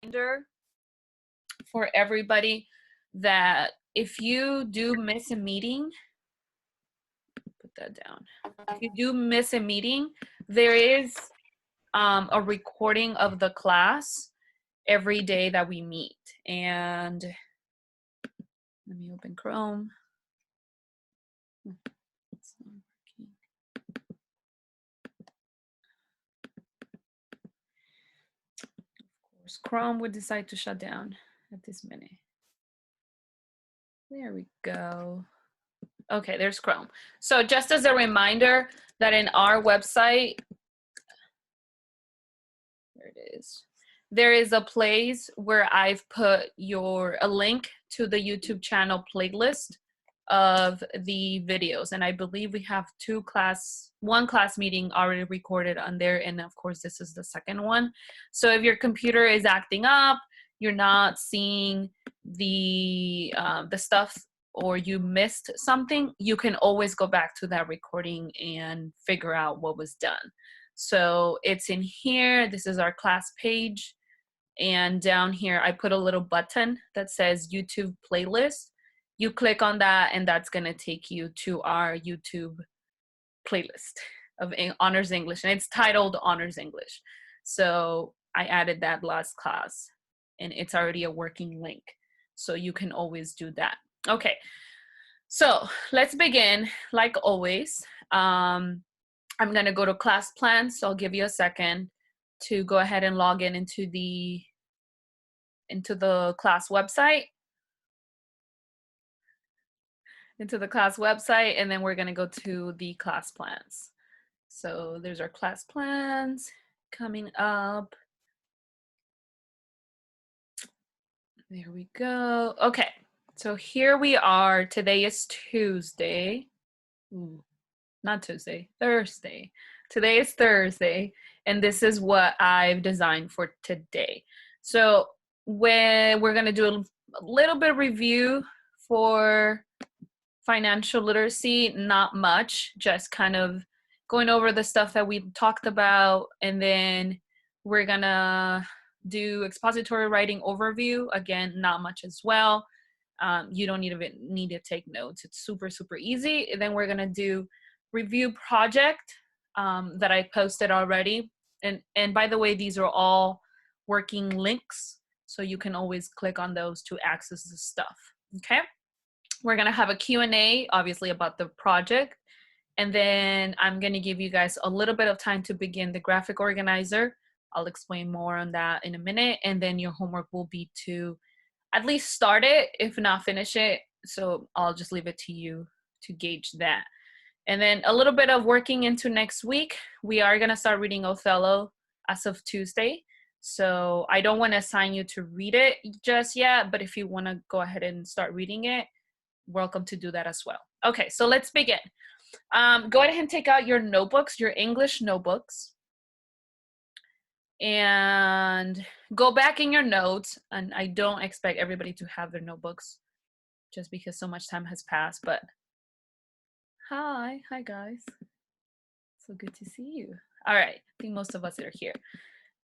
reminder for everybody that if you do miss a meeting, put that down. If you do miss a meeting, there is a recording of the class every day that we meet. And let me open Chrome. It's not working. Of course, Chrome would decide to shut down at this minute. There we go. Okay, there's Chrome. So just as a reminder that in our website, there it is. There is a place where I've put a link to the YouTube channel playlist of the videos. And I believe we have one class meeting already recorded on there. And of course, this is the second one. So if your computer is acting up, you're not seeing the stuff, or you missed something, you can always go back to that recording and figure out what was done. So it's in here. This is our class page. And down here, I put a little button that says YouTube playlist. You click on that, and that's going to take you to our YouTube playlist of Honors English. And it's titled Honors English. So I added that last class, and it's already a working link. So you can always do that. Okay, so let's begin. Like always, I'm going to go to class plan. So I'll give you a second to go ahead and log into the class website. And then we're going to go to the class plans. So there's our class plans coming up. There we go. Okay, so here we are. Today is Tuesday. Not Tuesday, Thursday. Today is Thursday, and this is what I've designed for today. So we're going to do a little bit of review for financial literacy, not much, just kind of going over the stuff that we talked about, and then we're going to do expository writing overview. Again, not much as well. You don't need to take notes. It's super, super easy. And then we're going to do review project that I posted already. And by the way, these are all working links, so you can always click on those to access the stuff. Okay. We're going to have a Q&A, obviously, about the project. And then I'm going to give you guys a little bit of time to begin the graphic organizer. I'll explain more on that in a minute. And then your homework will be to at least start it, if not finish it. So I'll just leave it to you to gauge that. And then a little bit of working into next week. We are going to start reading Othello as of Tuesday. So I don't want to assign you to read it just yet, but if you want to go ahead and start reading it, welcome to do that as well. Okay, so let's begin. Go ahead and take out your notebooks, your English notebooks, and go back in your notes. And I don't expect everybody to have their notebooks just because so much time has passed, but hi guys. So good to see you. All right, I think most of us are here.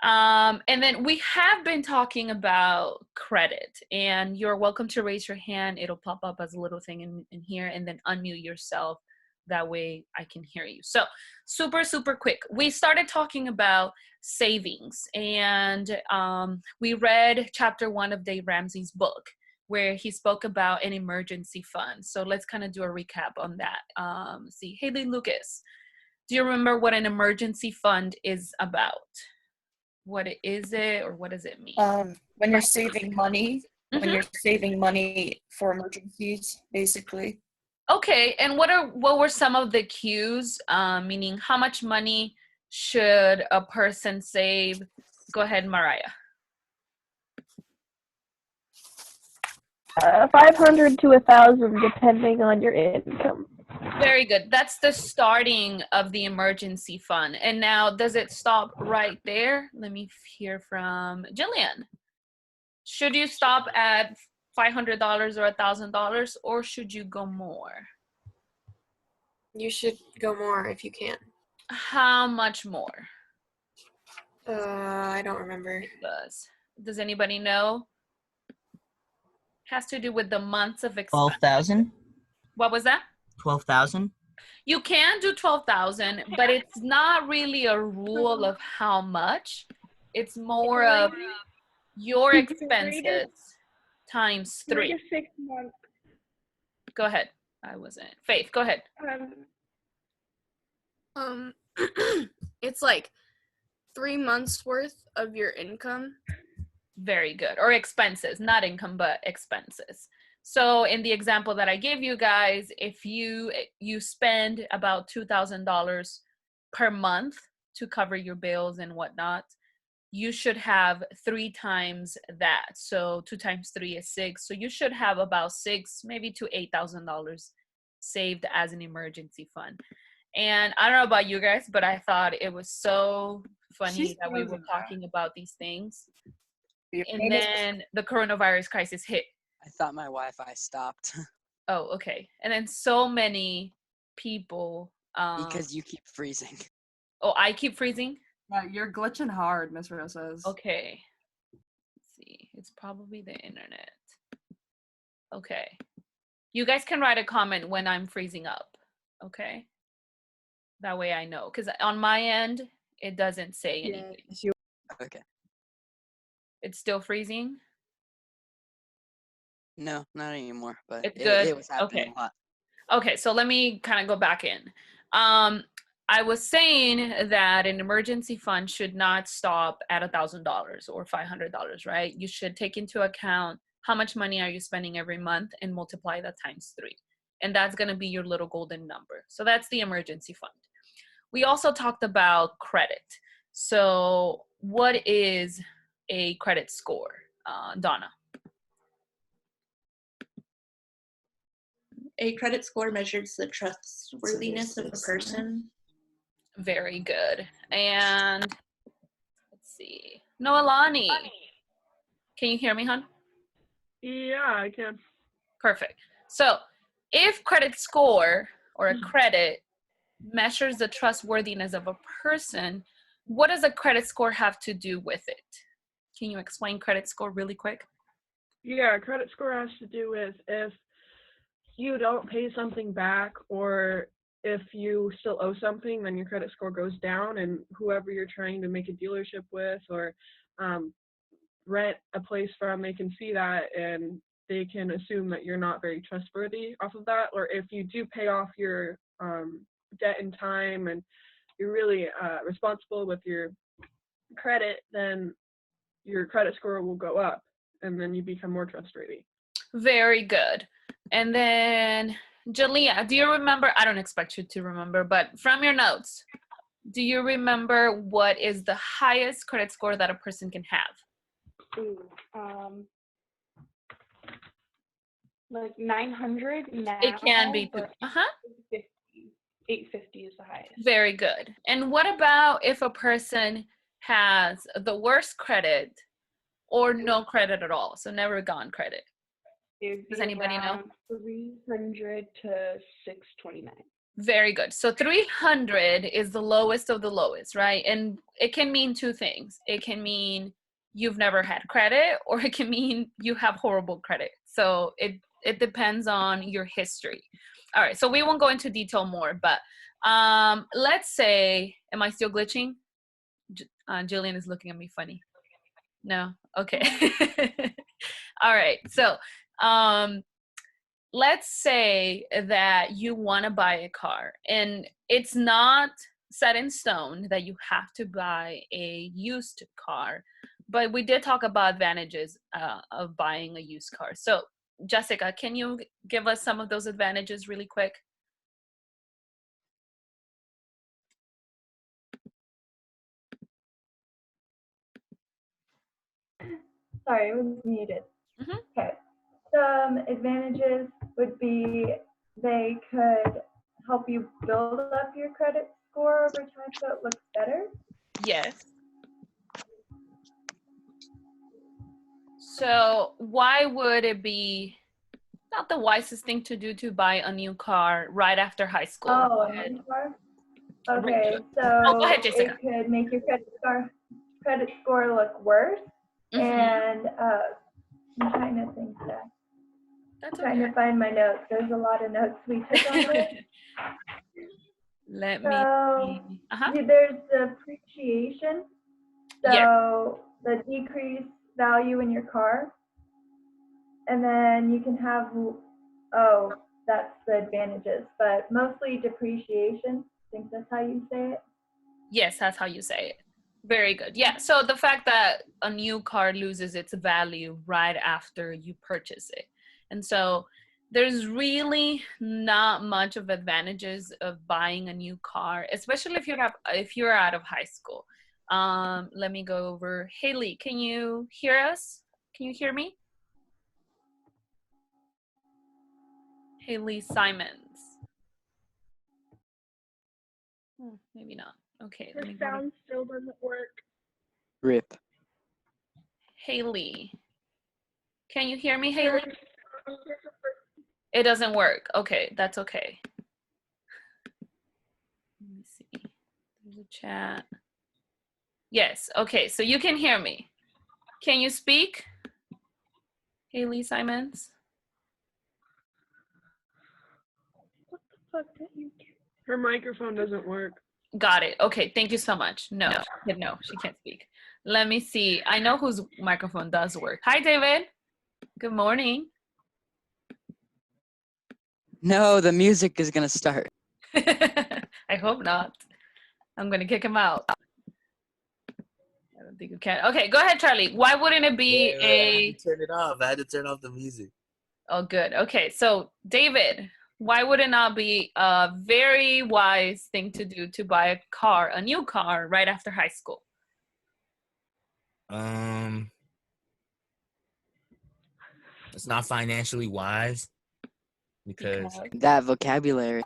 And then we have been talking about credit, and you're welcome to raise your hand. It'll pop up as a little thing in here, and then unmute yourself. That way I can hear you. So super, super quick. We started talking about savings, and we read chapter 1 of Dave Ramsey's book, where he spoke about an emergency fund. So let's kind of do a recap on that. See, Haley Lucas, do you remember what an emergency fund is about? What is it, or what does it mean? When you're saving money, when you're saving money for emergencies, basically. Okay, and what were some of the cues? Meaning, how much money should a person save? Go ahead, Mariah. 500 to 1,000, depending on your income. Very good. That's the starting of the emergency fund. And now, does it stop right there? Let me hear from Jillian. Should you stop at $500 or $1,000, or should you go more? You should go more if you can. How much more? I don't remember. It does. Does anybody know? Has to do with the months of expense. 12,000? What was that? 12,000? You can do 12,000, but it's not really a rule of how much. It's more of your expenses times 3. 6 months. Go ahead. I wasn't. Faith, go ahead. It's like 3 months worth of your income. Very good. Or expenses, not income, but expenses. So in the example that I gave you guys, if you spend about $2,000 per month to cover your bills and whatnot, you should have 3 times that. So 2 times 3 is 6. So you should have about $6, maybe to $8,000 saved as an emergency fund. And I don't know about you guys, but I thought it was so funny that we were talking about these things. And then the coronavirus crisis hit. I thought my Wi-Fi stopped. Oh, okay. And then so many people. Because you keep freezing. Oh, I keep freezing? You're glitching hard, Miss Rose says. Okay. Let's see. It's probably the internet. Okay. You guys can write a comment when I'm freezing up. Okay? That way I know. Because on my end, it doesn't say anything. Okay. It's still freezing? No, not anymore. But It's good? it was happening Okay. a lot. Okay, so let me kind of go back in. I was saying that an emergency fund should not stop at $1,000 or $500, right? You should take into account how much money are you spending every month and multiply that times 3. And that's going to be your little golden number. So that's the emergency fund. We also talked about credit. So what is a credit score? Donna. A credit score measures the trustworthiness of a person. Very good. And let's see. Noelani. Can you hear me, hon? Yeah, I can. Perfect. So if credit score or a credit measures the trustworthiness of a person, what does a credit score have to do with it? Can you explain credit score really quick? Yeah, credit score has to do with if you don't pay something back or if you still owe something, then your credit score goes down, and whoever you're trying to make a dealership with or rent a place from, they can see that and they can assume that you're not very trustworthy off of that. Or if you do pay off your debt in time and you're really responsible with your credit, then your credit score will go up and then you become more trustworthy. Very good. And then Jalea, do you remember, I don't expect you to remember, but from your notes, do you remember what is the highest credit score that a person can have? Ooh, like 900 now. It can be. But 850 is the highest. Very good. And what about if a person has the worst credit or no credit at all? So never gone credit. Does anybody know? 300 to 629. Very good. So 300 is the lowest of the lowest, right? And it can mean 2 things. It can mean you've never had credit, or it can mean you have horrible credit. So it depends on your history. All right, so we won't go into detail more, but let's say, am I still glitching? Jillian is looking at me funny. No? Okay. All right, so let's say that you want to buy a car, and it's not set in stone that you have to buy a used car, but we did talk about advantages of buying a used car. So Jessica, can you give us some of those advantages really quick? Sorry, I was muted. Mhm. Okay. Some advantages would be they could help you build up your credit score over time so it looks better. Yes. So why would it be not the wisest thing to do to buy a new car right after high school? Oh, Go a ahead. new car? Okay, so go ahead, Jessica. it could make your credit score look worse Mhm. And I'm trying to think that. That's Trying okay. to find my notes. There's a lot of notes we took on this. Let me So see. Uh-huh. there's depreciation. So Yeah. the decreased value in your car. And then you can have, oh, that's the advantages, but mostly depreciation. I think that's how you say it. Yes, that's how you say it. Very good. Yeah. So the fact that a new car loses its value right after you purchase it. And so there's really not much of advantages of buying a new car, especially if you're out of high school. Let me go over. Haley, can you hear us? Can you hear me? Haley Simons. Maybe not. Okay, let Her me go to sound still doesn't work. Rip. Haley. Can you hear me, Haley? Her- It doesn't work. Okay, that's okay. Let me see. There's a chat. Yes, okay, so you can hear me. Can you speak? Haley Simons? What the fuck did you do? Her microphone doesn't work. Got it. Okay, thank you so much. No, she can't speak. Let me see. I know whose microphone does work. Hi, David. Good morning. No, the music is gonna start. I hope not. I'm gonna kick him out. I don't think you can. Okay, go ahead, Charlie. Why wouldn't it be I had to turn it off. I had to turn off the music. Oh, good. Okay, so David, why would it not be a very wise thing to do to buy a new car right after high school? It's not financially wise because That vocabulary.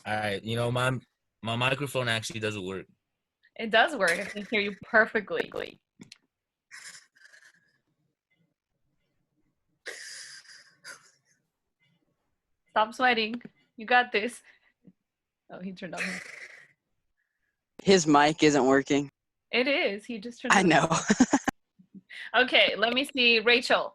all right, you know, my microphone actually doesn't work. It does work. I can hear you perfectly. Stop sweating. You got this. Oh, he turned off. His mic isn't working. It is. He just turned I it off. know. Okay, let me see. Rachel,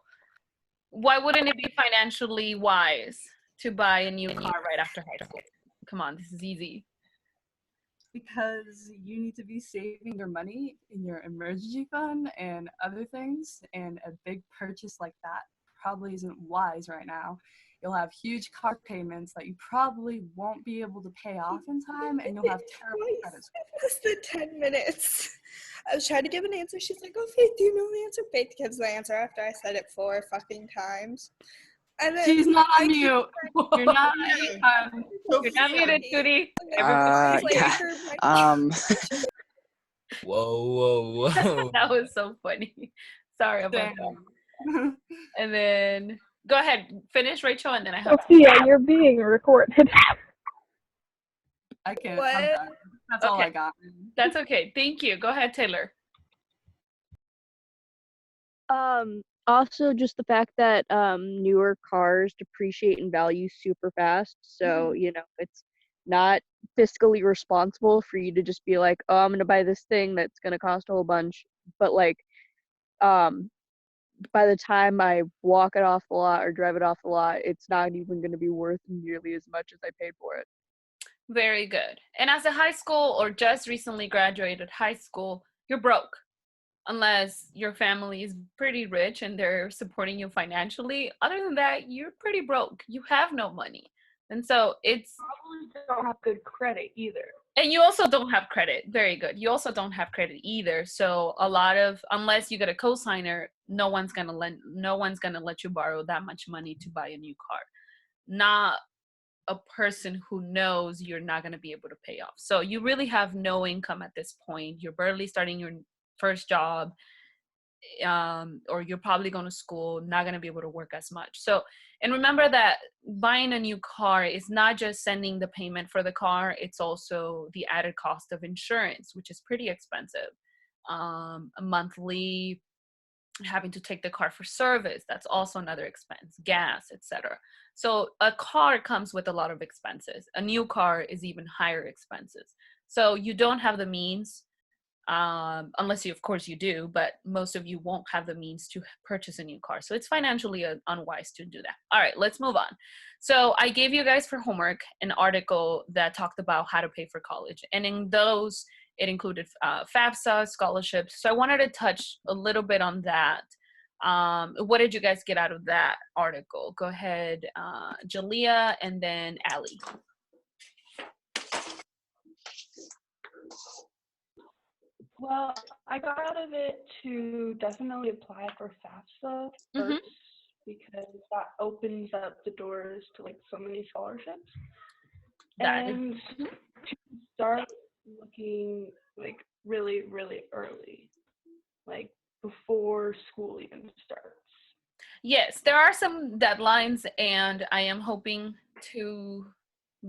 why wouldn't it be financially wise to buy a new car right after high school? Come on, this is easy. Because you need to be saving your money in your emergency fund and other things, and a big purchase like that probably isn't wise right now. You'll have huge car payments that you probably won't be able to pay off in time, and you'll have terrible credit score. Less than 10 minutes. I was trying to give an answer. She's like, oh, Faith, do you know the answer? Faith gives the answer after I said it 4 fucking times. And then She's not on mute. You're not on mute. You're not muted, Judy. Whoa. That was so funny. Sorry about that. And then go ahead, finish, Rachel, and then I have Sophia, you're being recorded. I can't. What? I'm done. That's all I got. That's okay. Thank you. Go ahead, Taylor. Also just the fact that newer cars depreciate in value super fast, so you know it's not fiscally responsible for you to just be like, oh, I'm gonna buy this thing that's gonna cost a whole bunch, but like by the time I walk it off the lot or drive it off the lot, it's not even gonna be worth nearly as much as I paid for it. Very good. And as a high school or just recently graduated high school, you're broke. Unless your family is pretty rich and they're supporting you financially. Other than that, you're pretty broke. You have no money. And so it's Probably don't have good credit either. and you also don't have credit. Very good. You also don't have credit either. So unless you get a cosigner, no one's gonna let you borrow that much money to buy a new car. Not a person who knows you're not gonna be able to pay off. So you really have no income at this point. You're barely starting your first job, or you're probably going to school, not going to be able to work as much. So, and remember that buying a new car is not just sending the payment for the car, it's also the added cost of insurance, which is pretty expensive. A monthly, having to take the car for service, that's also another expense, gas, etc. So a car comes with a lot of expenses. A new car is even higher expenses. So you don't have the means unless you, of course, you do, but most of you won't have the means to purchase a new car. So it's financially unwise to do that. All right, let's move on. So I gave you guys for homework an article that talked about how to pay for college. And in those, it included FAFSA, scholarships. So I wanted to touch a little bit on that. What did you guys get out of that article? Go ahead, Jalea, and then Allie. Well, I got out of it to definitely apply for FAFSA first because that opens up the doors to like so many scholarships. And to start looking like really, really early, like before school even starts. Yes, there are some deadlines, and I am hoping to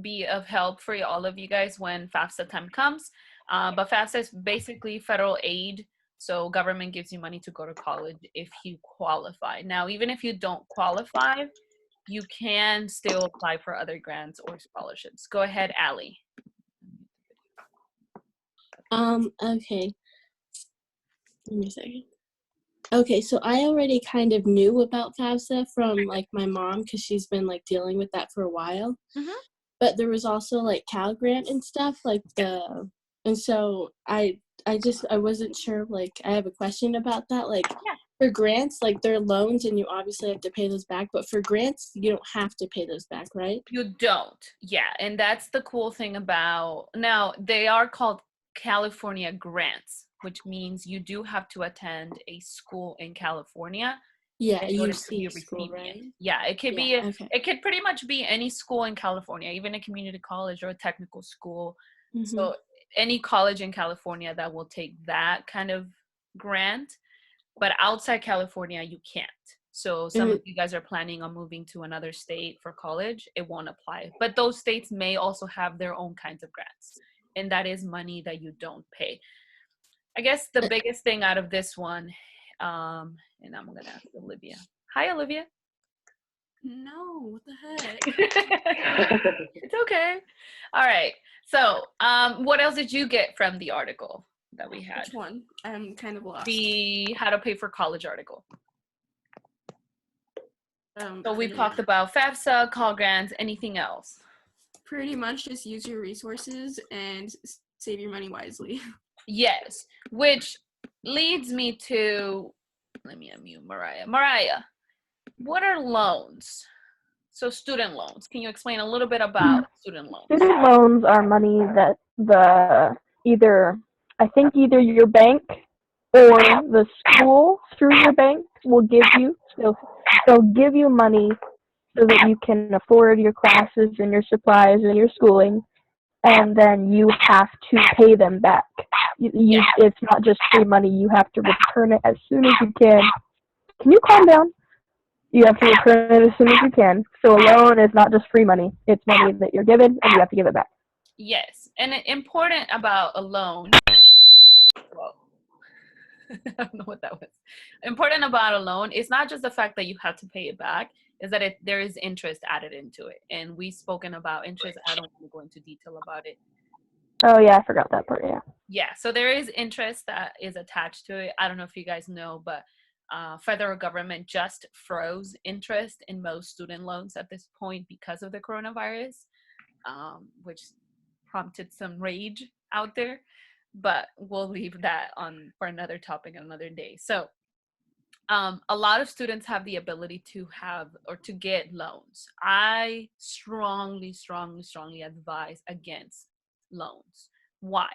be of help for all of you guys when FAFSA time comes. But FAFSA is basically federal aid, so government gives you money to go to college if you qualify. Now, even if you don't qualify, you can still apply for other grants or scholarships. Go ahead, Allie. Okay. Give me a second. Okay, so I already kind of knew about FAFSA from like my mom because she's been like dealing with that for a while. But there was also like Cal Grant and stuff and so I wasn't sure, like I have a question about that. Like for grants, like they're loans and you obviously have to pay those back, but for grants you don't have to pay those back, right? You don't. Yeah, and that's the cool thing about, now they are called California grants, which means you do have to attend a school in California. Yeah, in order to UC be school, receiving right? it. Yeah, it could be it could pretty much be any school in California, even a community college or a technical school. So any college in California that will take that kind of grant, but outside California you can't. So some of you guys are planning on moving to another state for college, it won't apply. But those states may also have their own kinds of grants, and that is money that you don't pay. I guess the biggest thing out of this one, and I'm gonna ask Olivia. Hi, Olivia. No, what the heck? It's okay. All right. So, what else did you get from the article that we had? Which one? I'm kind of lost. The how to pay for college article. So we've pretty talked about FAFSA, call grants, anything else? Pretty much just use your resources and save your money wisely. Yes, which leads me to, let me unmute Mariah. Mariah, what are loans? So student loans. Can you explain a little bit about student loans? Student loans are money that either your bank or the school through your bank will give you. So they'll give you money so that you can afford your classes and your supplies and your schooling, and then you have to pay them back. It's not just free money. You have to return it as soon as you can. Can you calm down? You have to return it as soon as you can. So a loan is not just free money. It's money that you're given and you have to give it back. Yes. And important about a loan. Whoa. I don't know what that was. Important about a loan is not just the fact that you have to pay it back, is that there is interest added into it. And we've spoken about interest. I don't want to go into detail about it. Oh, yeah, I forgot that part, yeah. Yeah, so there is interest that is attached to it. I don't know if you guys know, but federal government just froze interest in most student loans at this point because of the coronavirus, which prompted some rage out there. But we'll leave that on for another topic another day. So a lot of students have the ability to have or to get loans. I strongly advise against loans. Why?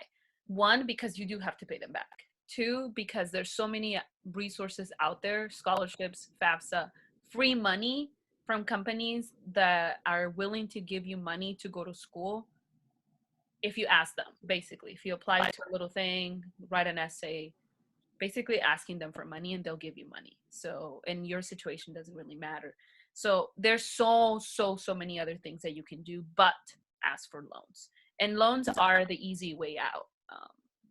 One, because you do have to pay them back. Two, because there's so many resources out there, scholarships, FAFSA, free money from companies that are willing to give you money to go to school if you ask them, basically. If you apply to a little thing, write an essay, basically asking them for money, and they'll give you money. So, and your situation doesn't really matter. So there's so many other things that you can do, but ask for loans. And loans are the easy way out.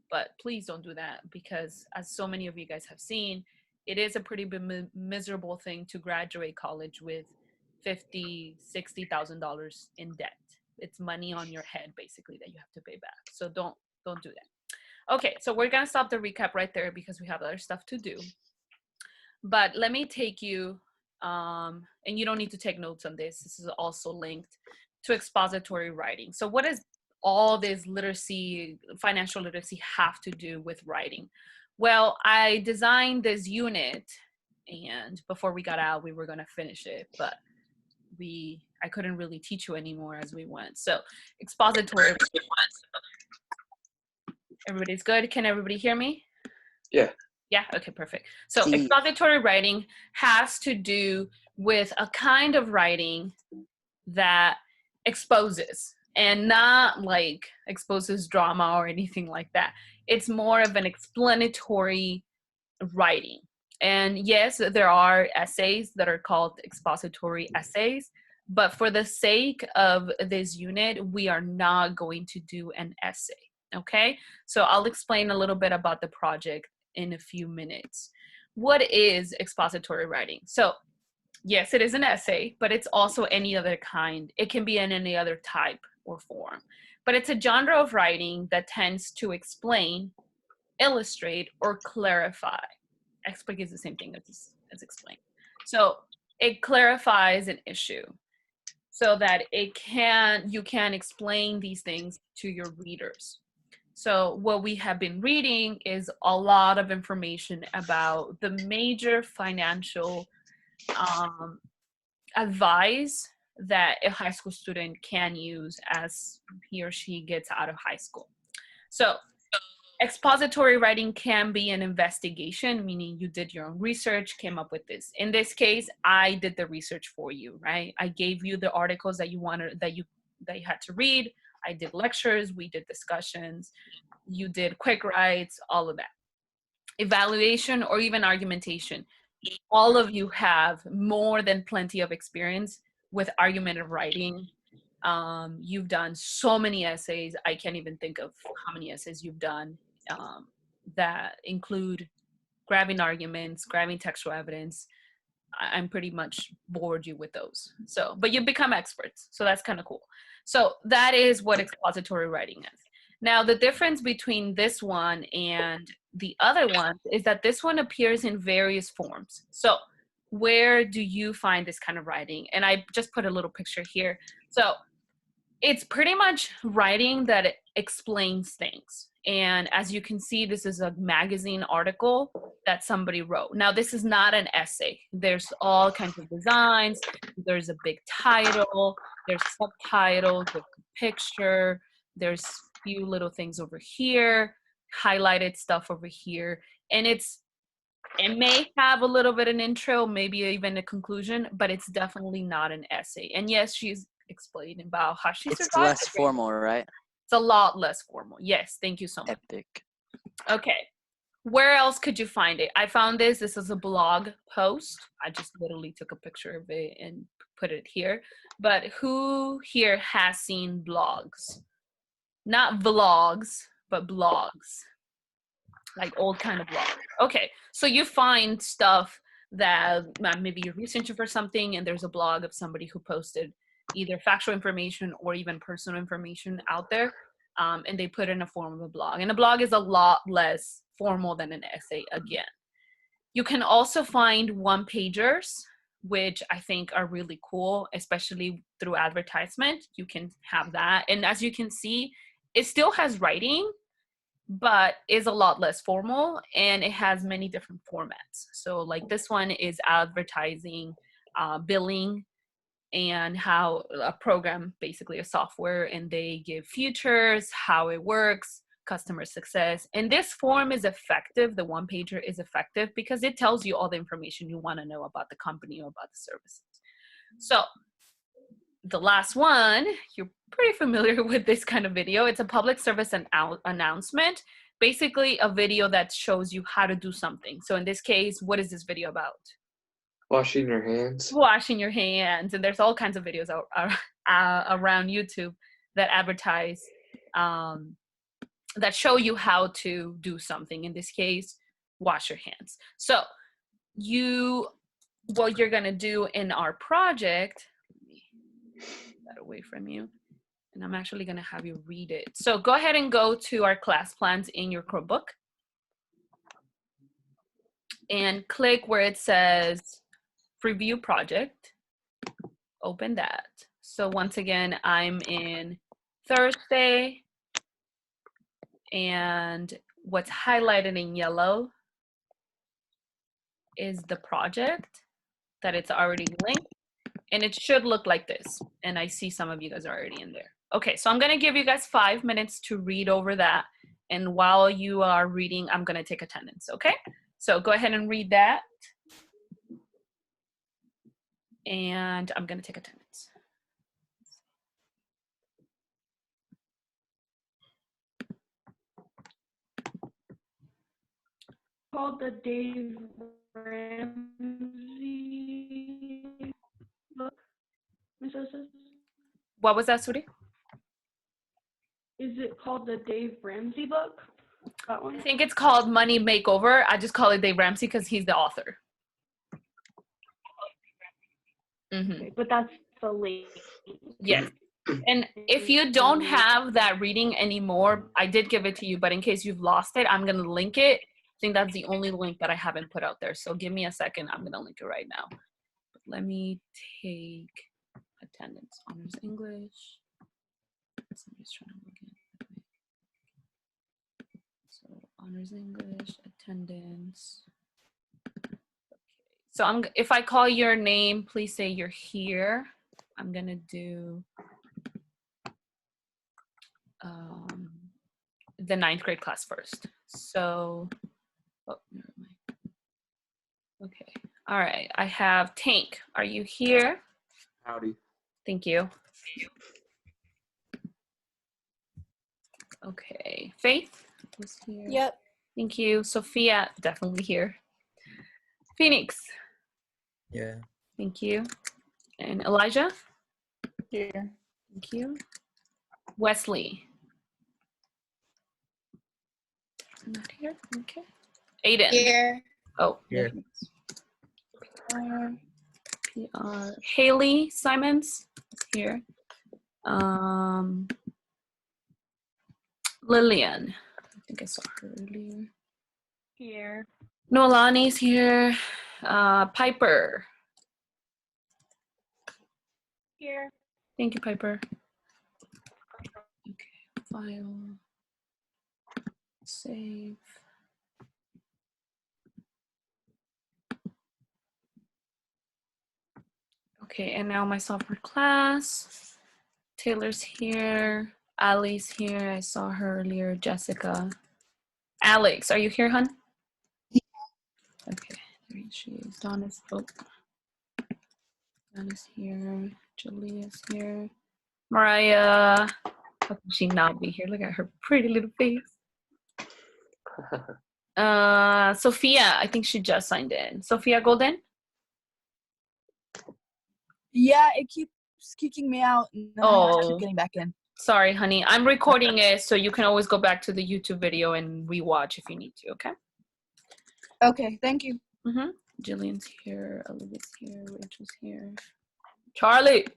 But please don't do that, because as so many of you guys have seen, it is a pretty miserable thing to graduate college with $50,000, $60,000 in debt. It's money on your head, basically, that you have to pay back. So don't do that. Okay, so we're gonna stop the recap right there because we have other stuff to do. But let me take you, and you don't need to take notes on this. This is also linked to expository writing. So what does all this literacy, financial literacy have to do with writing? Well, I designed this unit, and before we got out, we were gonna finish it, but I couldn't really teach you anymore as we went. So expository. Everybody's good? Can everybody hear me? Yeah. Yeah, okay, perfect. So See. expository writing has to do with a kind of writing that exposes, and not like exposes drama or anything like that. It's more of an explanatory writing. And yes, there are essays that are called expository essays, but for the sake of this unit, we are not going to do an essay, okay? So I'll explain a little bit about the project in a few minutes. What is expository writing? So yes, it is an essay, but it's also any other kind. It can be in any other type or form, but it's a genre of writing that tends to explain, illustrate, or clarify. Explain is the same thing as explain. So it clarifies an issue so that you can explain these things to your readers. So what we have been reading is a lot of information about the major financial advice that a high school student can use as he or she gets out of high school. So expository writing can be an investigation, meaning you did your own research, came up with this. In this case, I did the research for you, right? I gave you the articles that you wanted, that you had to read. I did lectures, we did discussions, you did quick writes, all of that. Evaluation or even argumentation. All of you have more than plenty of experience with argumentative writing. You've done so many essays. I can't even think of how many essays you've done that include grabbing arguments, grabbing textual evidence. I'm pretty much bored you with those. So, but you've become experts. So that's kind of cool. So that is what expository writing is. Now, the difference between this one and the other one is that this one appears in various forms. So where do you find this kind of writing? And I just put a little picture here. So it's pretty much writing that explains things. And as you can see, this is a magazine article that somebody wrote. Now, this is not an essay. There's all kinds of designs. There's a big title. There's subtitles, there's a picture. There's a few little things over here, highlighted stuff over here. And it may have a little bit an intro, maybe even a conclusion, but it's definitely not an essay. And yes, she's explaining about how she survived. It's less formal, right? It's a lot less formal. Yes, thank you so much. Epic. Okay, where else could you find it? I found this. This is a blog post. I just literally took a picture of it and put it here. But who here has seen blogs? Not vlogs, but blogs. Like old kind of blogs. Okay, so you find stuff that maybe you're researching for something and there's a blog of somebody who posted either factual information or even personal information out there, and they put it in a form of a blog. And a blog is a lot less formal than an essay again. You can also find one-pagers, which I think are really cool, especially through advertisement. You can have that. And as you can see, it still has writing, but is a lot less formal, and it has many different formats. So like this one is advertising, billing, and how a program, basically a software, and they give features, how it works, customer success. And this form is effective. The one-pager is effective because it tells you all the information you want to know about the company or about the services. So the last one, you're pretty familiar with this kind of video. It's a public service announcement, basically a video that shows you how to do something. So in this case, what is this video about? Washing your hands. Washing your hands. And there's all kinds of videos around YouTube that advertise, that show you how to do something. In this case, wash your hands. So what you're gonna do in our project, let me get that away from you. And I'm actually going to have you read it. So go ahead and go to our class plans in your Chromebook. And click where it says Preview Project. Open that. So once again, I'm in Thursday. And what's highlighted in yellow is the project that it's already linked. And it should look like this. And I see some of you guys are already in there. Okay, so I'm gonna give you guys 5 minutes to read over that. And while you are reading, I'm gonna take attendance, okay? So go ahead and read that. And I'm gonna take attendance. Called the Dave Ramsey book, Miss Osis? What was that, Suri? Is it called the Dave Ramsey book? That one? I think it's called Money Makeover. I just call it Dave Ramsey because he's the author. Okay, but that's the link. Yes. And if you don't have that reading anymore, I did give it to you, but in case you've lost it, I'm going to link it. I think that's the only link that I haven't put out there. So give me a second. I'm going to link it right now. But let me take attendance. Honors English. So I'm just trying to look at it. So Honors English, attendance. Okay. So if I call your name, please say you're here. I'm going to do the 9th grade class first. So, oh, never mind. Okay. All right. I have Tank. Are you here? Howdy. Thank you. Okay. Faith is here. Yep. Thank you. Sophia, definitely here. Phoenix. Yeah. Thank you. And Elijah? Here. Thank you. Wesley. Not here. Okay. Aiden. Here. Oh. Here. PR. Haley Simons here. Lillian. I think I saw her earlier. Here. Noelani's here. Piper. Here. Thank you, Piper. Okay, file. Save. Okay, and now my software class. Taylor's here. Ali's here. I saw her earlier. Jessica. Alex, are you here, hon? Okay, there she is. Donna's, Donna's here. Julia's here. Mariah. How can she not be here? Look at her pretty little face. Sophia, I think she just signed in. Sophia Golden? Yeah, it keeps kicking me out. And then I have to Oh. keep getting back in. Sorry, honey. I'm recording it, so you can always go back to the YouTube video and rewatch if you need to, okay? Okay, thank you. Mm-hmm. Jillian's here. Olivia's here. Rachel's here. Charlie!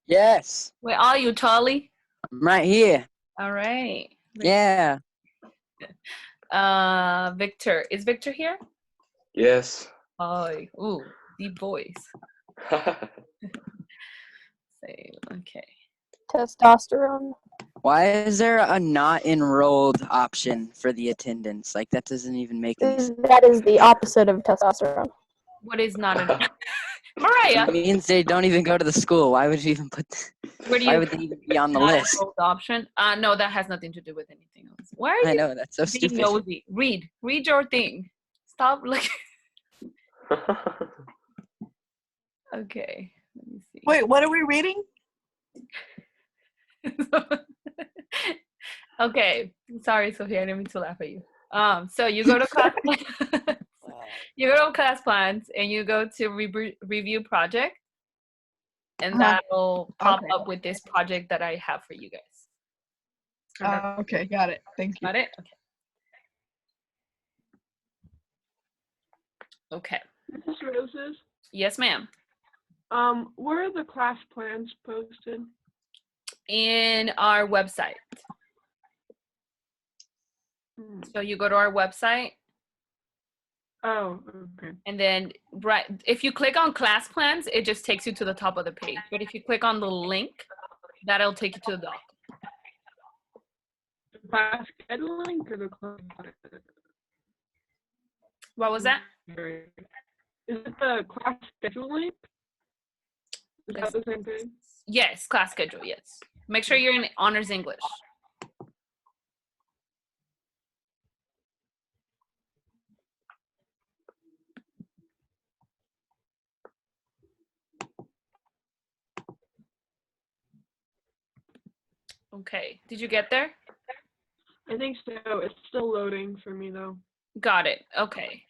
Yes, Where are you, Charlie? I'm right here. All right. Yeah. Victor. Is Victor here? Yes. Oh, ooh, deep voice. Say, okay. Testosterone. Why is there a not enrolled option for the attendance? Like, that doesn't even make any sense. That is the opposite of testosterone. What is not an Mariah? It means they don't even go to the school. Why would you even put? Where do Why you would they even be on the not list? enrolled option? No, that has nothing to do with anything else. Why are you I know, that's so being stupid. nosy? Read your thing. Stop looking. Okay, let me see. Wait, what are we reading? Okay, sorry, Sophia, I didn't mean to laugh at you. So you go to class, you go to class plans, and you go to review project, and that'll pop up with this project that I have for you guys. Okay, got it. Thank you. Got it? Okay. Okay. Mrs. Roses, Yes, ma'am. where are the class plans posted? in our website. So you go to our website. Oh, okay. And then right, if you click on class plans, it just takes you to the top of the page. But if you click on the link, that'll take you to the doc. The class scheduling or the class? What was that? Is it the class schedule link? Is that the same thing? Yes, class schedule, yes. Make sure you're in Honors English. Okay, did you get there? I think so. It's still loading for me though. Got it, okay.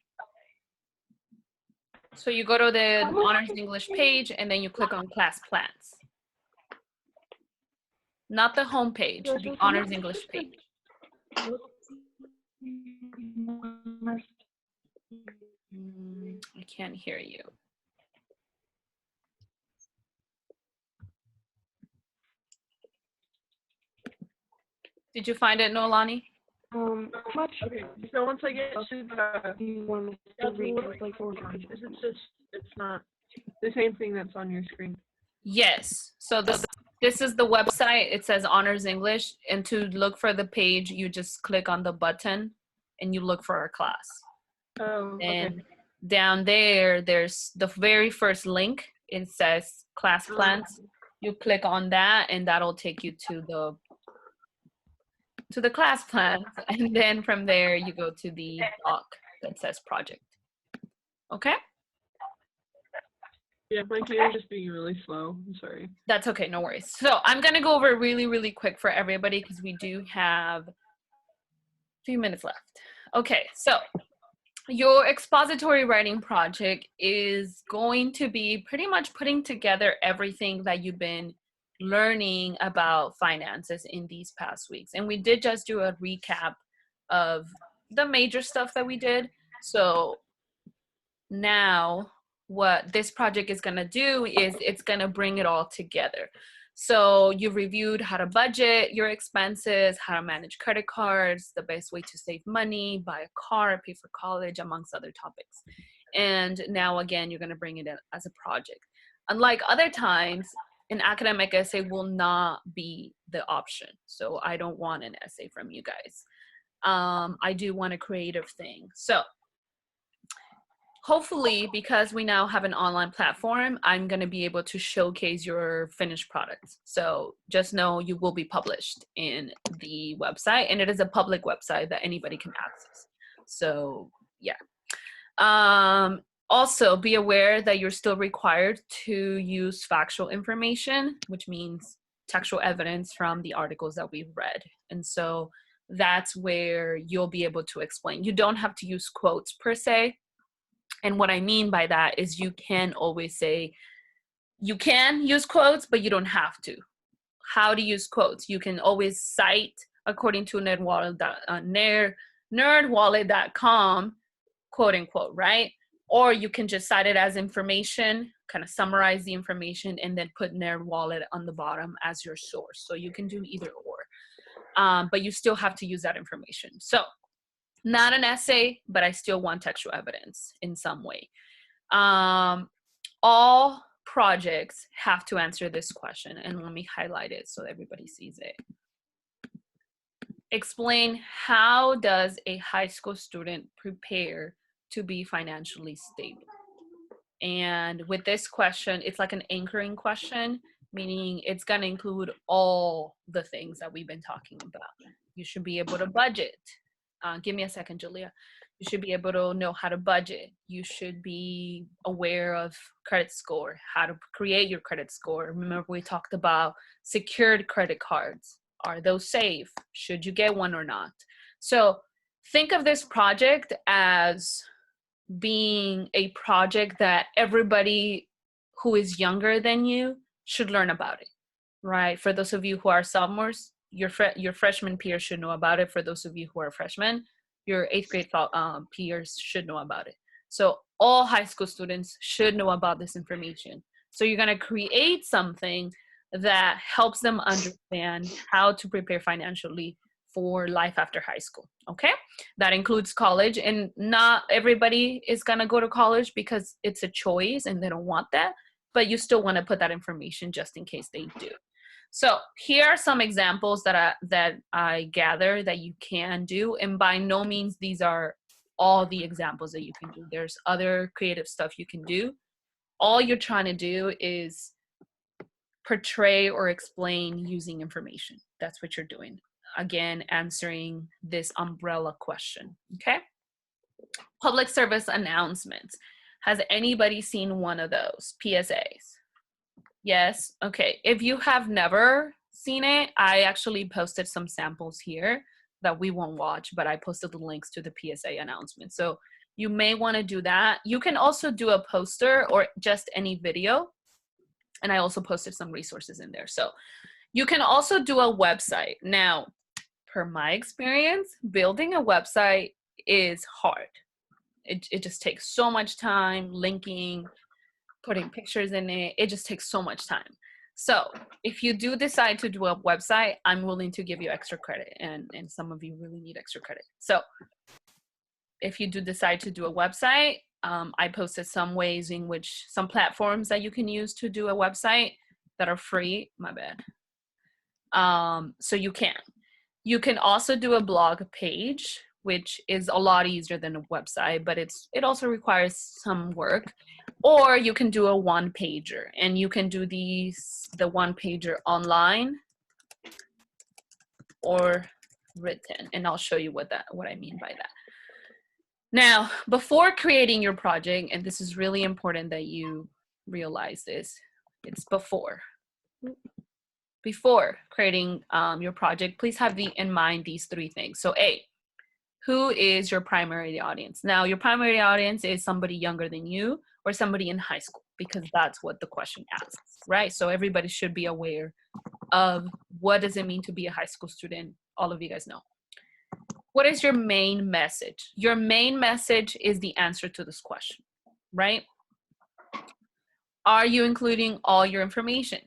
So you go to the Honors English page and then you click on class plans. Not the home page, the Honors English page. I can't hear you. Did you find it, Nolani? Much. Okay. So once I get to the one, like 4 pages, it's just, it's not the same thing that's on your screen. Yes. So this is the website. It says Honors English. And to look for the page, you just click on the button and you look for our class. Oh, And okay. down there, there's the very first link. It says class plans. You click on that and that'll take you to the class plans. And then from there, you go to the doc that says project. Okay? Yeah, my computer's just being really slow. I'm sorry. That's okay, no worries. So I'm gonna go over really, really quick for everybody because we do have a few minutes left. Okay, so your expository writing project is going to be pretty much putting together everything that you've been learning about finances in these past weeks. And we did just do a recap of the major stuff that we did. So now what this project is going to do is it's going to bring it all together. So you reviewed how to budget your expenses, how to manage credit cards, the best way to save money, buy a car, pay for college, amongst other topics. And now again, you're going to bring it in as a project. Unlike other times, an academic essay will not be the option. So I don't want an essay from you guys. I do want a creative thing. So hopefully, because we now have an online platform, I'm going to be able to showcase your finished products. So just know you will be published in the website, and it is a public website that anybody can access. So yeah. Also, be aware that you're still required to use factual information, which means textual evidence from the articles that we've read. And so that's where you'll be able to explain. You don't have to use quotes per se. And what I mean by that is you can always say, you can use quotes, but you don't have to. How to use quotes? You can always cite according to nerdwallet.com, quote unquote, right? Or you can just cite it as information, kind of summarize the information, and then put NerdWallet on the bottom as your source. So you can do either or, but you still have to use that information. So not an essay, but I still want textual evidence in some way. All projects have to answer this question, and let me highlight it so everybody sees it. Explain, how does a high school student prepare to be financially stable? And with this question, it's like an anchoring question, meaning it's going to include all the things that we've been talking about. You should be able to budget. Give me a second, Julia. You should be able to know how to budget. You should be aware of credit score, how to create your credit score. Remember, we talked about secured credit cards. Are those safe? Should you get one or not? So think of this project as being a project that everybody who is younger than you should learn about it, right? For those of you who are sophomores, your freshman peers should know about it. For those of you who are freshmen, your 8th grade peers should know about it. So all high school students should know about this information. So you're going to create something that helps them understand how to prepare financially for life after high school. Okay, that includes college, and not everybody is gonna go to college because it's a choice and they don't want that, but you still want to put that information just in case they do. So here are some examples that I gather that you can do, and by no means these are all the examples that you can do. There's other creative stuff you can do. All you're trying to do is portray or explain using information. That's what you're doing. Again, answering this umbrella question, okay? Public service announcements. Has anybody seen one of those PSAs? Yes, okay. If you have never seen it, I actually posted some samples here that we won't watch, but I posted the links to the PSA announcement. So you may want to do that. You can also do a poster or just any video. And I also posted some resources in there. So you can also do a website. Now, per my experience, building a website is hard. It just takes so much time, linking, putting pictures in it. It just takes so much time. So if you do decide to do a website, I'm willing to give you extra credit, and some of you really need extra credit. So if you do decide to do a website, I posted some ways in which some platforms that you can use to do a website that are free. My bad. So you can. You can also do a blog page, which is a lot easier than a website, but it also requires some work. Or you can do a one-pager, and you can do the one-pager online or written, and I'll show you what I mean by that. Now, before creating your project, and this is really important that you realize this, it's before creating your project, please have in mind these three things. So A, who is your primary audience? Now, your primary audience is somebody younger than you or somebody in high school, because that's what the question asks, right? So everybody should be aware of what does it mean to be a high school student. All of you guys know. What is your main message? Your main message is the answer to this question, right? Are you including all your information?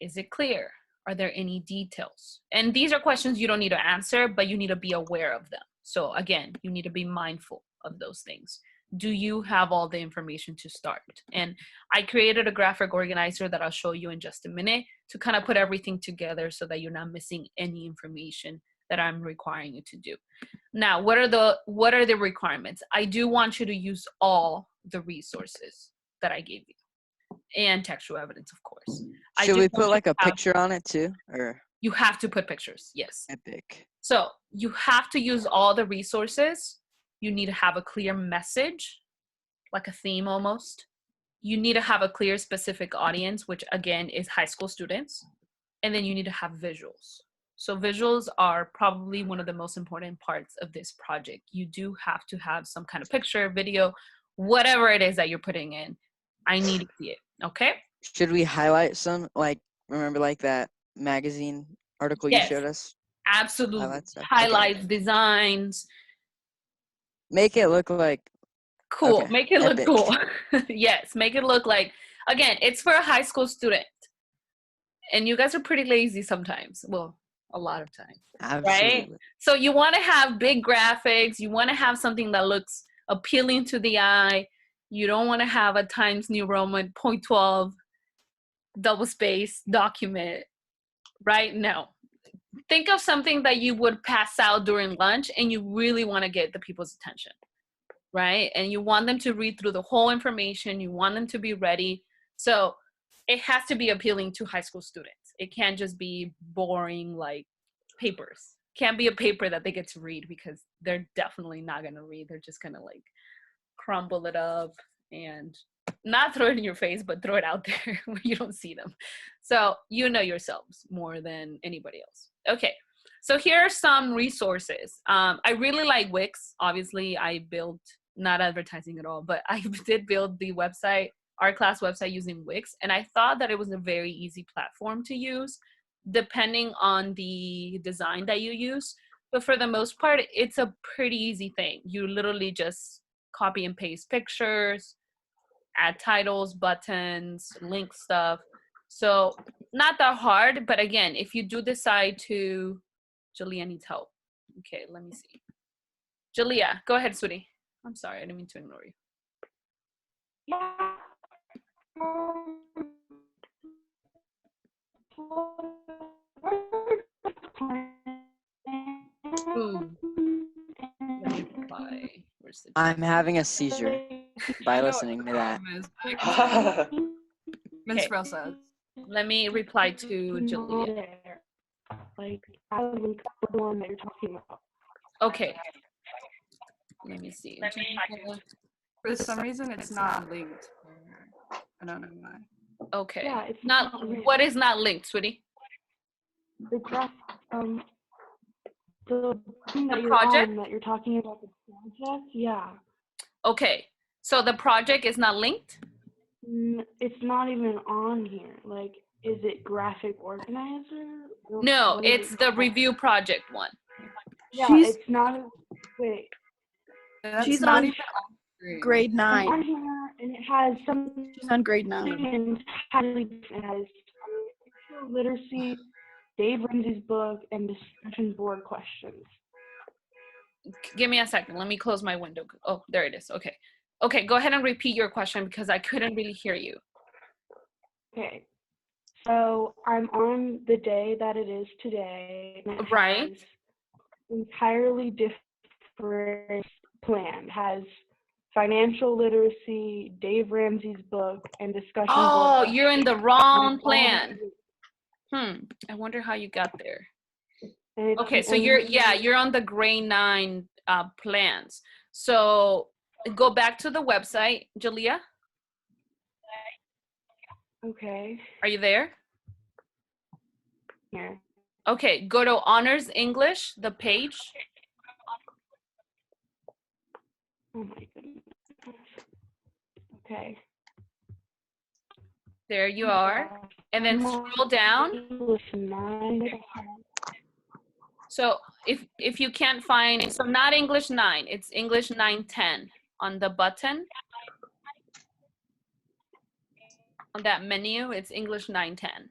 Is it clear? Are there any details? And these are questions you don't need to answer, but you need to be aware of them. So again, you need to be mindful of those things. Do you have all the information to start? And I created a graphic organizer that I'll show you in just a minute to kind of put everything together so that you're not missing any information that I'm requiring you to do. Now, what are the requirements? I do want you to use all the resources that I gave you, and textual evidence, of course. Should we put like a picture on it too, or? You have to put pictures, yes. Epic. So you have to use all the resources. You need to have a clear message, like a theme almost. You need to have a clear specific audience, which again is high school students. And then you need to have visuals. So visuals are probably one of the most important parts of this project. You do have to have some kind of picture, video, whatever it is that you're putting in. I need to see it, okay? Should we highlight some, like, remember like that magazine article you showed us? Absolutely. Highlights, designs. Make it look like cool. Okay. Make it look Epic. cool. Yes, make it look like, again, it's for a high school student. And you guys are pretty lazy sometimes. Well, a lot of times. Absolutely. Right? So you want to have big graphics. You want to have something that looks appealing to the eye. You don't want to have a Times New Roman .12 double space document, right? No. Think of something that you would pass out during lunch and you really want to get the people's attention, right? And you want them to read through the whole information. You want them to be ready. So it has to be appealing to high school students. It can't just be boring like papers. Can't be a paper that they get to read because they're definitely not going to read. They're just going to like crumble it up and not throw it in your face, but throw it out there where you don't see them. So you know yourselves more than anybody else. Okay, so here are some resources. I really like Wix. Obviously, I built, not advertising at all, but I did build the website, our class website using Wix, and I thought that it was a very easy platform to use, depending on the design that you use. But for the most part, it's a pretty easy thing. You literally just copy and paste pictures, add titles, buttons, link stuff. So not that hard, but again, if you do decide to, Jalea needs help. Okay, let me see. Jalea, go ahead, sweetie. I'm sorry, I didn't mean to ignore you. Ooh. Let me reply. Where's the I'm having a seizure by listening to that. Miss Okay. Rosa. Let me reply to Jalea. Like, I would link the one that you're talking about. Okay. Let me see. For some reason, it's not linked. I don't know why. Okay. Yeah, it's not. not linked. What is not linked, sweetie? The graph, the thing that The you're project? on, that you're talking about the project, yeah. Okay. So the project is not linked? It's not even on here. Like, is it graphic organizer? Or No, what is it's it the called? review project one. Yeah, She's- it's not. Wait. She's not on even grade I'm 9. on here, and it has some. She's on grade 9. Entirely different. It has literacy, Dave Ramsey's book, and discussion board questions. Give me a second. Let me close my window. Oh, there it is. Okay. Okay, go ahead and repeat your question because I couldn't really hear you. Okay. So I'm on the day that it is today. And it Right. has entirely different plan. It has financial literacy, Dave Ramsey's book, and discussion Oh, board. you're in the questions. wrong And plan. I wonder how you got there. it's Okay, the so you're only- you're on the grade 9 plans. So go back to the website, Jalea. Okay. Are you there? Yeah. Okay, go to Honors English, the page. Oh my goodness. Okay. There you are. And then scroll down. English 9. So if you can't find, so not English 9, it's English 910 on the button. On that menu, it's English 910.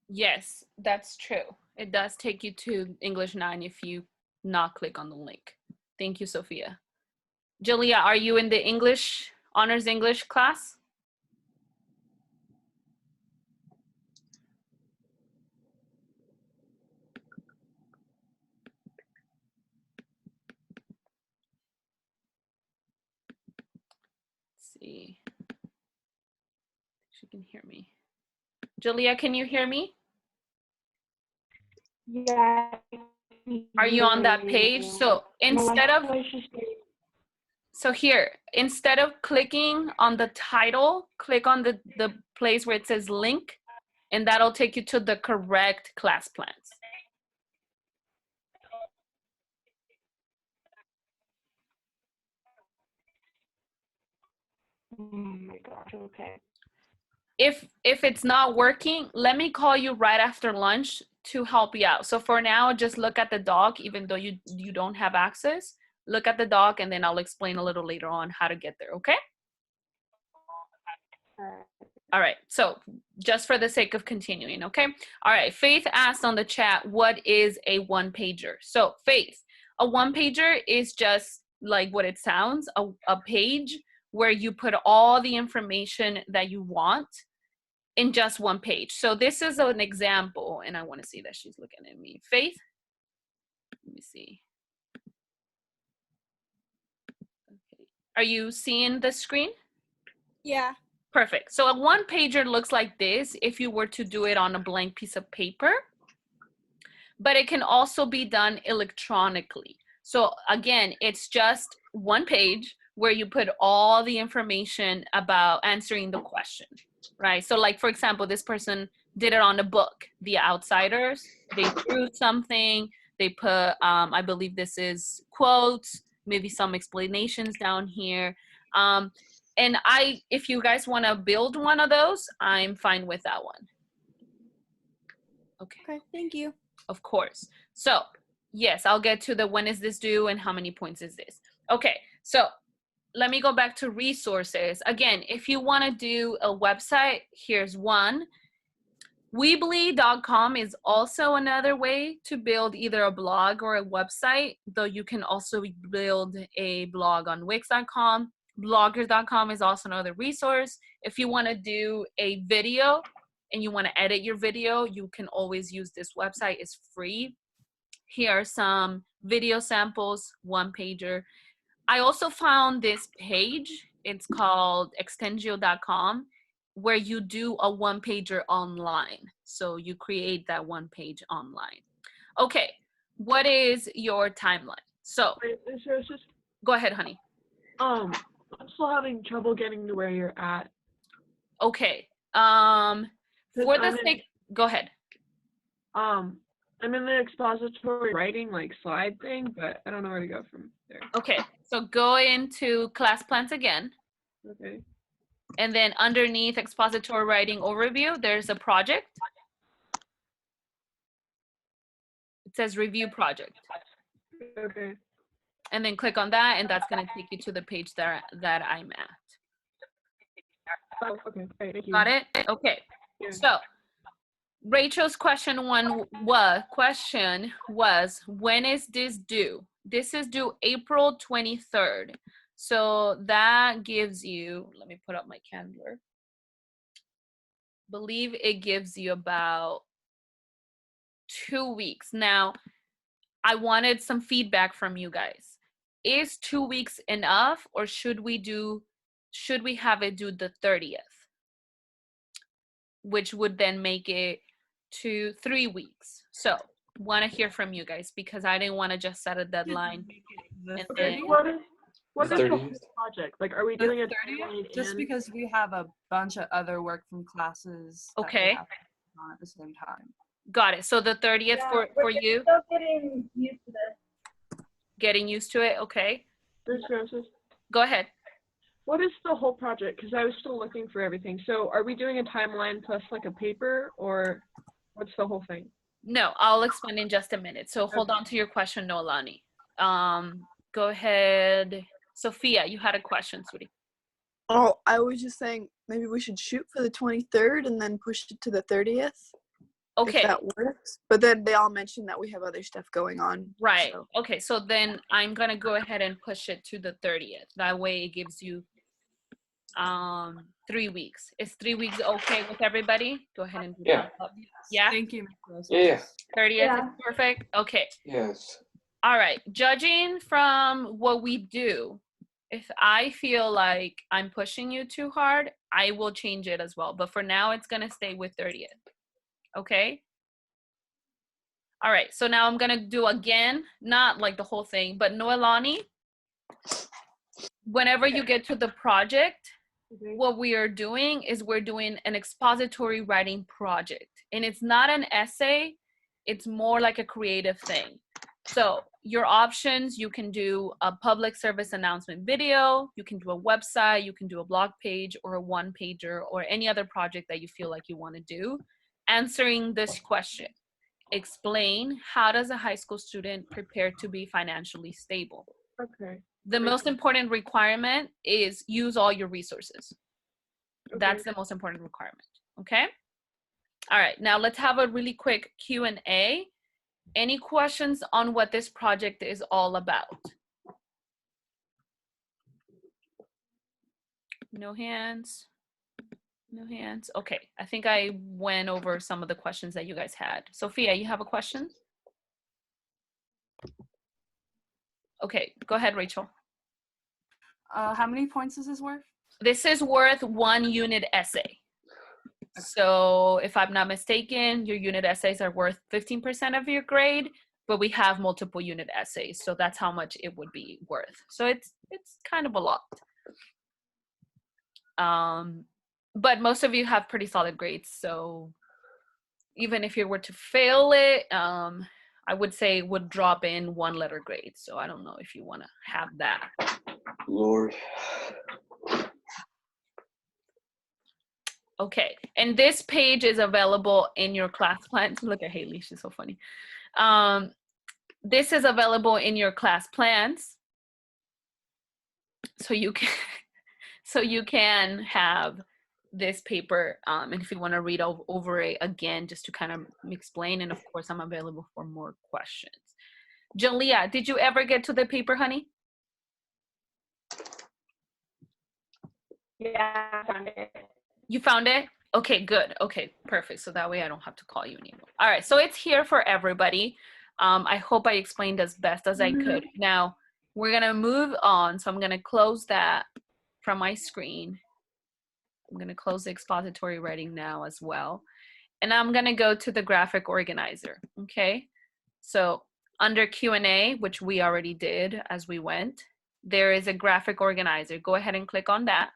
Yes, that's true. It does take you to English 9 if you not click on the link. Thank you, Sophia. Jalea, are you in the English, Honors English class? Let's see. She can hear me. Jalea, can you hear me? Yeah. Are you on that page? So instead of, so here, instead of clicking on the title, click on the place where it says link, and that'll take you to the correct class plans. Oh my gosh, okay. If it's not working, let me call you right after lunch to help you out. So for now, just look at the doc, even though you don't have access. Look at the doc, and then I'll explain a little later on how to get there, okay? All right, so just for the sake of continuing, okay? All right, Faith asked on the chat, what is a one-pager? So Faith, a one-pager is just like what it sounds, a page where you put all the information that you want in just one page. So this is an example, and I want to see that she's looking at me. Faith, let me see. Okay. Are you seeing the screen? Yeah. Perfect. So a one pager looks like this if you were to do it on a blank piece of paper, but it can also be done electronically. So again, it's just one page where you put all the information about answering the question, right? So like, for example, this person did it on a book, The Outsiders. They drew something, They put, I believe this is quotes, maybe some explanations down here. And if you guys want to build one of those, I'm fine with that one. Okay, thank you. Of course. So yes, I'll get to the when is this due and how many points is this. Okay, so let me go back to resources. Again, if you want to do a website, here's one. Weebly.com is also another way to build either a blog or a website, though you can also build a blog on Wix.com. Bloggers.com is also another resource. If you want to do a video and you want to edit your video, you can always use this website. It's free. Here are some video samples, one pager. I also found this page. It's called extengio.com, where you do a one pager online. So you create that one page online. Okay, what is your timeline? So go ahead, honey. I'm still having trouble getting to where you're at. Okay. For the sake, go ahead. I'm in the expository writing like slide thing, but I don't know where to go from there. Okay, so go into class plans again. Okay. And then underneath expository writing overview, there's a project. It says review project. Okay. And then click on that, and that's going to take you to the page that I'm at. Oh, okay. Hey, thank you. Got it? Okay. Yeah. So Rachel's question was, when is this due? This is due April 23rd. So that gives you, let me put up my calendar. Believe it gives you about 2 weeks. Now, I wanted some feedback from you guys. Is 2 weeks enough, or should we have it due the 30th? Which would then make it to 3 weeks. So want to hear from you guys, because I didn't want to just set a deadline. And then, What is the whole project? Like, are we doing a 30th? Just because we have a bunch of other work from classes that we Okay. have on at the same time. got it. So the 30th for you? Still getting used to this. Getting used to it, okay. Resources. Go ahead. What is the whole project? Because I was still looking for everything. So are we doing a timeline plus like a paper, or what's the whole thing? No, I'll explain in just a minute. So hold on to your question, Noelani. Go ahead. Sophia, you had a question, sweetie. Oh, I was just saying maybe we should shoot for the 23rd and then push it to the 30th. Okay. If that works. But then they all mentioned that we have other stuff going on. Right. so- Okay, so then I'm going to go ahead and push it to the 30th. That way it gives you 3 weeks. Is 3 weeks okay with everybody? Go ahead and do Yeah. that. Yeah? Thank you, Ms. Rose. Yeah. 30th is perfect? Okay. Yes. All right. Judging from what we do, if I feel like I'm pushing you too hard, I will change it as well. But for now, it's going to stay with 30th. Okay? All right. So now I'm going to do again, not like the whole thing, but Noelani, whenever you get to the project, what we are doing is we're doing an expository writing project. And it's not an essay. It's more like a creative thing. So your options, you can do a public service announcement video, you can do a website, you can do a blog page or a one pager or any other project that you feel like you want to do. Answering this question, explain how does a high school student prepare to be financially stable? Okay. The most important requirement is use all your resources. That's the most important requirement, okay? All right, now let's have a really quick Q&A. Any questions on what this project is all about? No hands. No hands. Okay, I think I went over some of the questions that you guys had. Sophia, you have a question? Okay, go ahead, Rachel. How many points is this worth? This is worth 1 unit essay. So if I'm not mistaken, your unit essays are worth 15% of your grade, but we have multiple unit essays. So that's how much it would be worth. So it's kind of a lot. But most of you have pretty solid grades. So even if you were to fail it, I would say would drop in 1 letter grade. So I don't know if you want to have that. Lord. Okay, and this page is available in your class plan. Look at Haley, she's so funny. This is available in your class plans. So you can have this paper, and if you want to read over it again, just to kind of explain, and of course I'm available for more questions. Jalea, did you ever get to the paper, honey? Yeah, I found it. You found it? Okay, good. Okay, perfect. So that way I don't have to call you anymore. All right, so it's here for everybody. I hope I explained as best as I could. Now, we're gonna move on. So I'm gonna close that from my screen. I'm gonna close the expository writing now as well. And I'm gonna go to the graphic organizer, okay? So under Q&A, which we already did as we went, there is a graphic organizer. Go ahead and click on that.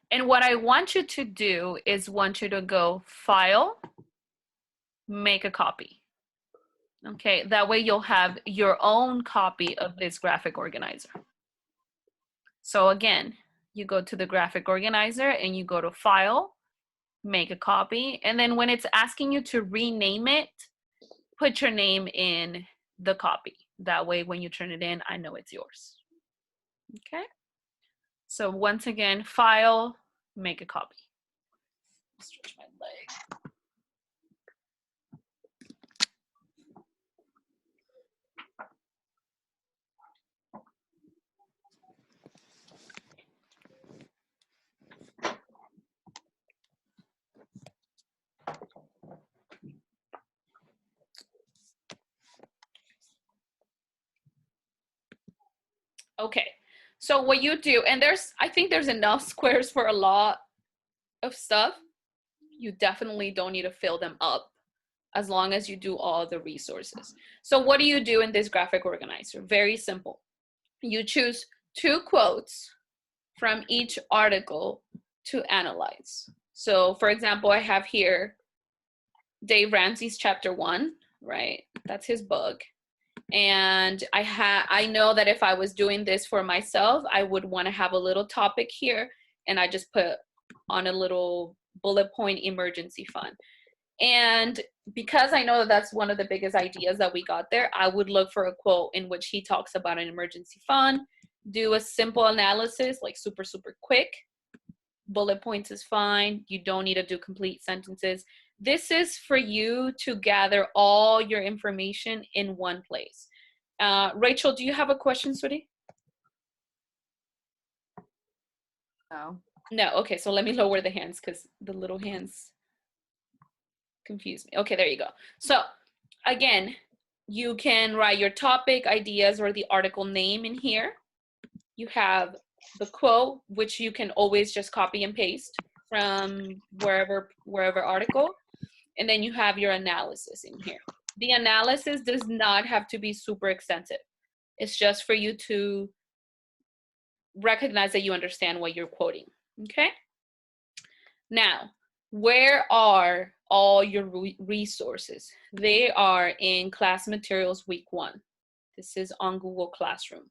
And what I want you to do is want you to go File, Make a Copy. Okay, that way you'll have your own copy of this graphic organizer. So again, you go to the graphic organizer and you go to File, Make a Copy, and then when it's asking you to rename it, put your name in the copy. That way when you turn it in, I know it's yours. Okay? So once again, File, Make a Copy. Stretch my leg. Okay, so what you do, and I think there's enough squares for a lot of stuff. You definitely don't need to fill them up as long as you do all the resources. So what do you do in this graphic organizer? Very simple. You choose 2 quotes from each article to analyze. So for example, I have here Dave Ramsey's chapter 1, right? That's his book. And I know that if I was doing this for myself, I would want to have a little topic here, and I just put on a little bullet point emergency fund. And because I know that that's one of the biggest ideas that we got there, I would look for a quote in which he talks about an emergency fund, do a simple analysis, like super, super quick. Bullet points is fine. You don't need to do complete sentences. This is for you to gather all your information in one place. Rachel, do you have a question, sweetie? No. No, okay, so let me lower the hands because the little hands confuse me. Okay, there you go. So again, you can write your topic, ideas, or the article name in here. You have the quote, which you can always just copy and paste from wherever article. And then you have your analysis in here. The analysis does not have to be super extensive. It's just for you to recognize that you understand what you're quoting, okay? Now, where are all your resources? They are in class materials week 1. This is on Google Classroom.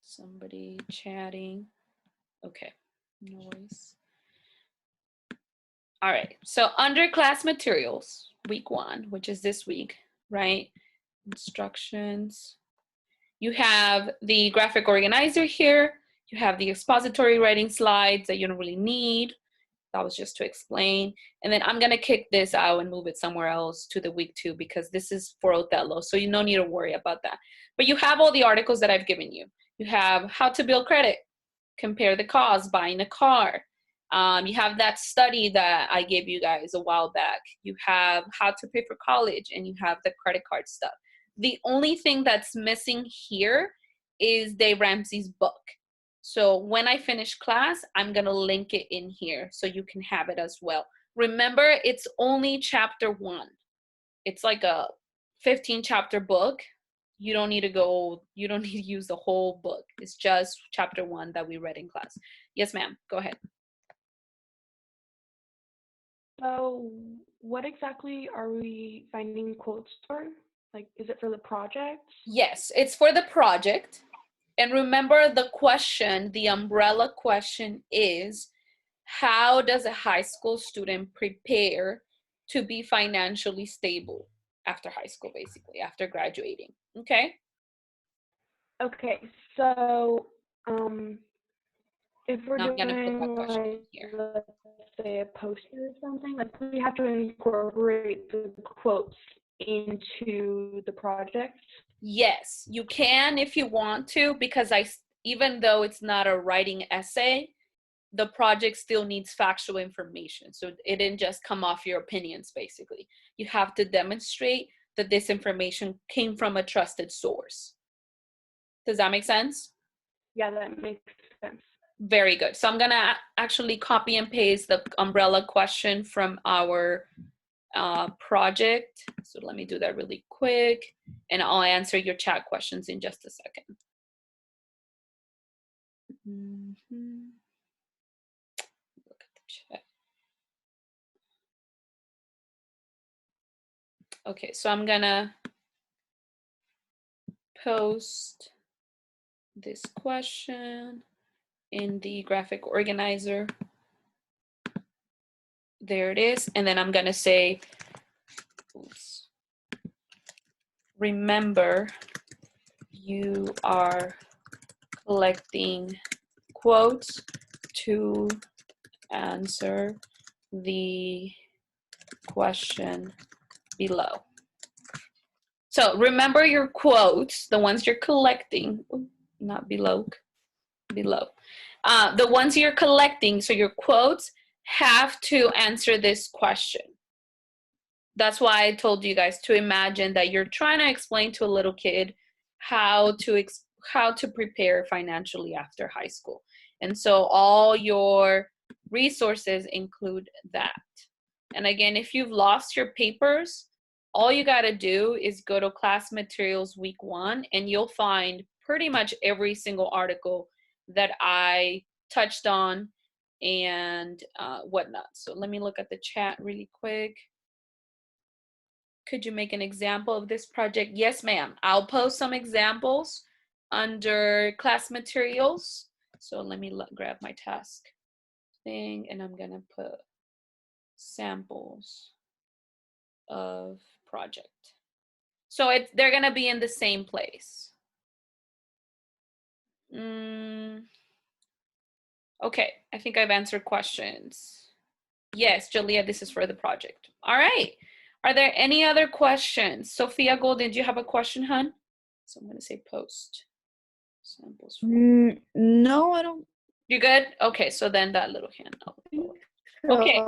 Somebody chatting. Okay, no worries. All right, so under class materials, week 1, which is this week, right? Instructions. You have the graphic organizer here. You have the expository writing slides that you don't really need. That was just to explain. And then I'm gonna kick this out and move it somewhere else to the week 2 because this is for Othello, so you don't need to worry about that. But you have all the articles that I've given you. You have how to build credit, compare the cost, buying a car. You have that study that I gave you guys a while back. You have how to pay for college, and you have the credit card stuff. The only thing that's missing here is Dave Ramsey's book. So when I finish class, I'm gonna link it in here so you can have it as well. Remember, it's only chapter 1. It's like a 15 chapter book. You don't need to use the whole book. It's just chapter 1 that we read in class. Yes, ma'am. Go ahead. So, what exactly are we finding quotes for? Like, is it for the project? Yes, it's for the project. And remember the question, the umbrella question is, how does a high school student prepare to be financially stable after high school, basically, after graduating? Okay? Okay, so if we're Now I'm gonna put doing that question like, here. let's say a poster or something, like we have to incorporate the quotes into the project. Yes, you can if you want to, because even though it's not a writing essay, the project still needs factual information. So it didn't just come off your opinions, basically. You have to demonstrate that this information came from a trusted source. Does that make sense? Yeah, that makes sense. Very good. So I'm gonna actually copy and paste the umbrella question from our project. So let me do that really quick, and I'll answer your chat questions in just a second. Look at the chat. Okay, so I'm gonna post this question in the graphic organizer. There it is. And then I'm gonna say, oops, remember you are collecting quotes to answer the question below. So remember your quotes, the ones you're collecting, not below, below. The ones you're collecting, so your quotes have to answer this question. That's why I told you guys to imagine that you're trying to explain to a little kid how to prepare financially after high school. And so all your resources include that. And again, if you've lost your papers, all you got to do is go to class materials week 1 and you'll find pretty much every single article that I touched on and whatnot. So let me look at the chat really quick. Could you make an example of this project? Yes, ma'am. I'll post some examples under class materials. So let me grab my task thing and I'm gonna put samples of project. So they're gonna be in the same place. Okay, I think I've answered questions. Yes, Julia, this is for the project. All right. Are there any other questions? Sophia Golden, do you have a question, hun? So I'm gonna say post samples. No, I don't. You good? Okay, so then that little hand. Okay.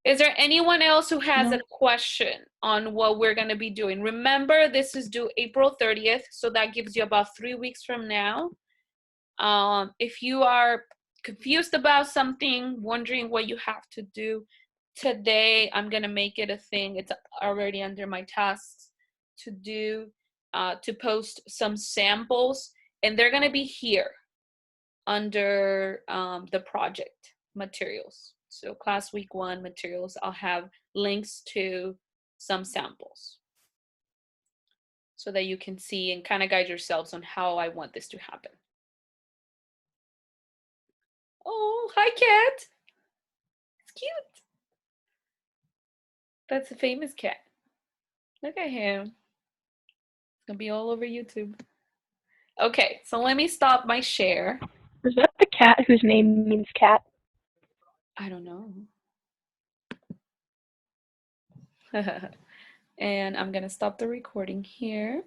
Is there anyone else who has a question on what we're going to be doing? Remember, this is due April 30th, so that gives you about 3 weeks from now. If you are confused about something, wondering what you have to do, today I'm going to make it a thing. It's already under my tasks to do, to post some samples, and they're going to be here under the project materials. So class week 1 materials, I'll have links to some samples so that you can see and kind of guide yourselves on how I want this to happen. Oh, hi, cat. It's cute. That's a famous cat. Look at him. It's gonna be all over YouTube. Okay, so let me stop my share. Is that the cat whose name means cat? I don't know. And I'm gonna stop the recording here.